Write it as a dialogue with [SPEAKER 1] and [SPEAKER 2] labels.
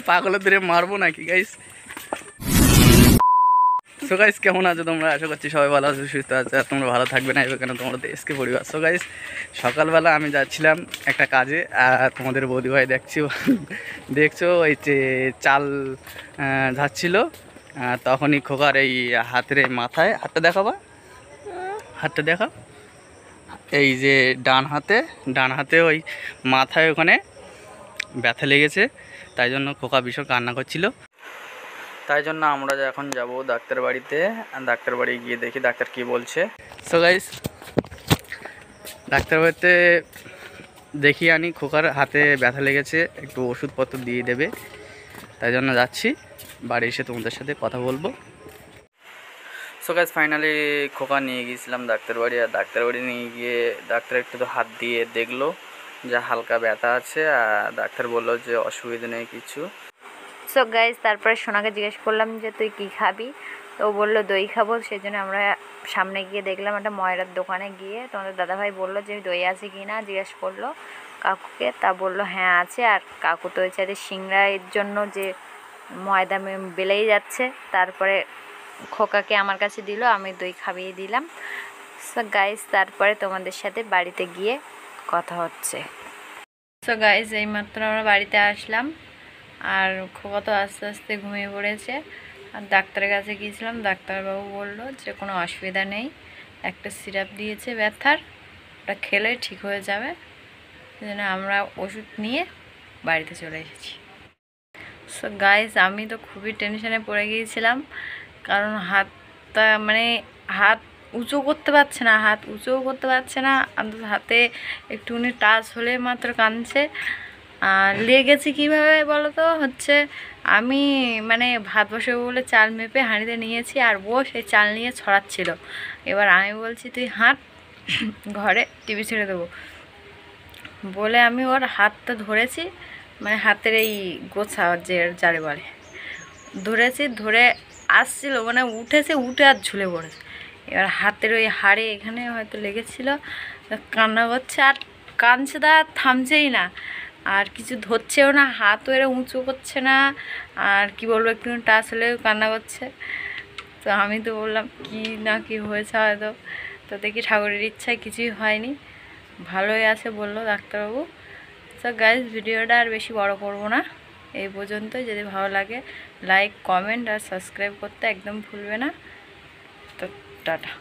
[SPEAKER 1] পাগলের ধরে মারবো নাকি গাইস? সো গাইস, কেমন আছো তোমরা? আশা করছি সবাই ভালো আছো, সুস্থ আছো। আর তোমরা ভালো থাকবে না কেন, তোমরা দেশকে পরিবার। সো গাইস, সকালবেলা আমি যাচ্ছিলাম একটা কাজে, আর তোমাদের বৌদি ভাই দেখছো ওই যে চাল যাচ্ছিল, তখনই খোকার এই হাতের এই মাথায়, হাতটা দেখাবা, হাতটা দেখা, এই যে ডান হাতে ওই মাথায় ওখানে ব্যথা লেগেছে, তাই জন্য খোকা ভীষণ কান্না করছিল। তাই জন্য আমরা এখন যাব ডাক্তার বাড়িতে। ডাক্তার বাড়ি গিয়ে দেখি ডাক্তার কি বলছে। সো গাইস, ডাক্তার বাড়িতে দেখিয়ে আনি, খোকার হাতে ব্যথা লেগেছে, একটু ওষুধপত্র দিয়ে দেবে, তাই জন্য যাচ্ছি। বাড়ি এসে তোমাদের সাথে কথা বলবো। সো গাইস, ফাইনালি খোকা নিয়ে গিয়েছিলাম ডাক্তার বাড়ি। আর ডাক্তার বাড়ি নিয়ে গিয়ে ডাক্তার একটু তো হাত দিয়ে দেখলো যে হালকা ব্যথা আছে, আর ডাক্তার বললো যে অসুবিধা নেই কিছু।
[SPEAKER 2] সো গাইজ, তারপরে সোনাকে জিজ্ঞেস করলাম যে তুই কী খাবি, তো ও বললো দই খাবো। সেই জন্য আমরা সামনে গিয়ে দেখলাম একটা ময়রার দোকানে গিয়ে তোমাদের দাদাভাই বললো যে দই আছে কি না, জিজ্ঞেস করলো কাকুকে, তা বললো হ্যাঁ আছে। আর কাকু তো হচ্ছে সিংড়ার জন্য যে ময়দা বেলেই যাচ্ছে, তারপরে খোকাকে আমার কাছে দিল, আমি দই খাইয়ে দিলাম। সো গাইজ, তারপরে তোমাদের সাথে বাড়িতে গিয়ে কথা হচ্ছে। সো গাইজ, এইমাত্র আমরা বাড়িতে আসলাম, আর খোকা তো আস্তে আস্তে ঘুমিয়ে পড়েছে। আর ডাক্তারের কাছে গিয়েছিলাম, ডাক্তারবাবু বললো যে কোনো অসুবিধা নেই, একটা সিরাপ দিয়েছে ব্যথার, ওটা খেলে ঠিক হয়ে যাবে। সেই জন্য আমরা ওষুধ নিয়ে বাড়িতে চলে এসেছি। সো গাইজ, আমি তো খুবই টেনশনে পড়ে গিয়েছিলাম, কারণ হাত উঁচু করতে পারছে না, হাত উঁচুও করতে পারছে না, অন্তত হাতে একটুখানি টাচ হলে মাত্র কাঁদছে। লেগেছে কীভাবে বলো তো, হচ্ছে আমি ভাত বসাবো বলে চাল মেপে হাঁড়িতে নিয়েছি, আর ও সেই চাল নিয়ে ছড়াচ্ছিল। এবার আমি বলছি তুই হাঁট, ঘরে টিভি ছেড়ে দেবো বলে আমি ওর হাতটা ধরেছি, হাতের এই গোছা যারে বলে, ধরেছি, ধরে আসছিল, উঠেছে, উঠে আর ঝুলে পড়েছে। এবার হাতের ওই হাড়ে এখানে হয়তো লেগেছিল, কান্না করছে, আর কাঁদছে, তা থামছেই না, আর কিছু ধরছেও না, হাতও এরা উঁচু করছে না, আর কি বলবো, একটু টাচ হলেও কান্না করছে। তো আমি তো বললাম কি না কি হয়েছে হয়তো, তো দেখি ঠাকুরের ইচ্ছায় কিছুই হয়নি, ভালোই আছে বললো ডাক্তারবাবু। তো গাইজ, ভিডিওটা আর বেশি বড় করব না, এই পর্যন্ত। যদি ভালো লাগে লাইক, কমেন্ট আর সাবস্ক্রাইব করতে একদম ভুলবে না। তো টাটা।